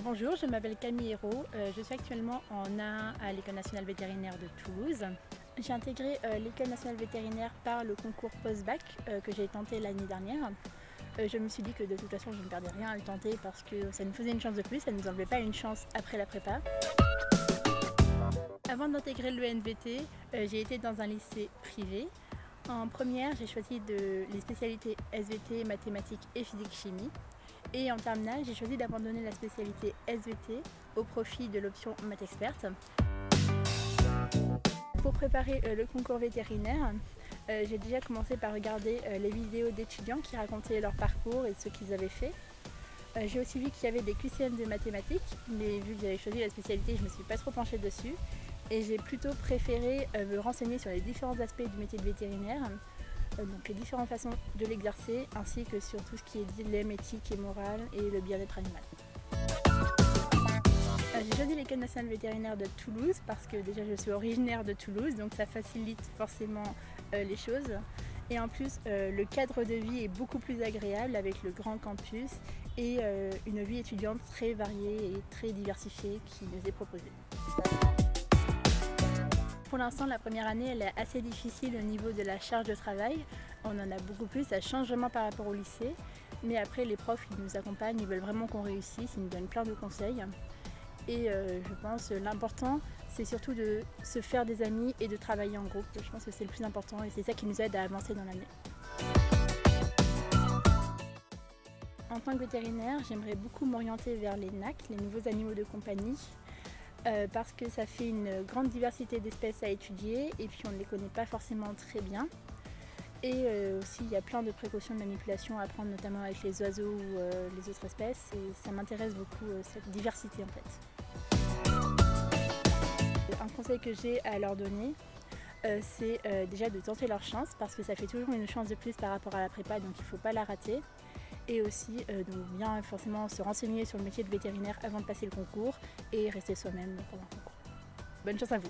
Bonjour, je m'appelle Camille Hérault, je suis actuellement en A1 à l'École nationale vétérinaire de Toulouse. J'ai intégré l'École nationale vétérinaire par le concours post-bac que j'ai tenté l'année dernière. Je me suis dit que de toute façon je ne perdais rien à le tenter parce que ça nous faisait une chance de plus, ça ne nous enlevait pas une chance après la prépa. Avant d'intégrer l'ENVT, j'ai été dans un lycée privé. En première, j'ai choisi les spécialités SVT, mathématiques et physique-chimie. Et en terminale, j'ai choisi d'abandonner la spécialité SVT au profit de l'option maths experte. Pour préparer le concours vétérinaire, j'ai déjà commencé par regarder les vidéos d'étudiants qui racontaient leur parcours et ce qu'ils avaient fait. J'ai aussi vu qu'il y avait des QCM de mathématiques, mais vu que j'avais choisi la spécialité, je ne me suis pas trop penchée dessus. Et j'ai plutôt préféré me renseigner sur les différents aspects du métier de vétérinaire, donc les différentes façons de l'exercer, ainsi que sur tout ce qui est dilemme éthique et morale et le bien-être animal. J'ai choisi l'École nationale vétérinaire de Toulouse parce que déjà je suis originaire de Toulouse, donc ça facilite forcément les choses. Et en plus, le cadre de vie est beaucoup plus agréable avec le grand campus et une vie étudiante très variée et très diversifiée qui nous est proposée. Pour l'instant, la première année, elle est assez difficile au niveau de la charge de travail. On en a beaucoup plus, ça change vraiment par rapport au lycée. Mais après, les profs, ils nous accompagnent, ils veulent vraiment qu'on réussisse, ils nous donnent plein de conseils. Et je pense que l'important, c'est surtout de se faire des amis et de travailler en groupe. Je pense que c'est le plus important et c'est ça qui nous aide à avancer dans l'année. En tant que vétérinaire, j'aimerais beaucoup m'orienter vers les NAC, les nouveaux animaux de compagnie. Parce que ça fait une grande diversité d'espèces à étudier et puis on ne les connaît pas forcément très bien. Et aussi il y a plein de précautions de manipulation à prendre, notamment avec les oiseaux ou les autres espèces, et ça m'intéresse beaucoup cette diversité en fait. Un conseil que j'ai à leur donner, c'est déjà de tenter leur chance parce que ça fait toujours une chance de plus par rapport à la prépa, donc il ne faut pas la rater. Et aussi donc bien forcément se renseigner sur le métier de vétérinaire avant de passer le concours et rester soi-même pendant le concours. Bonne chance à vous!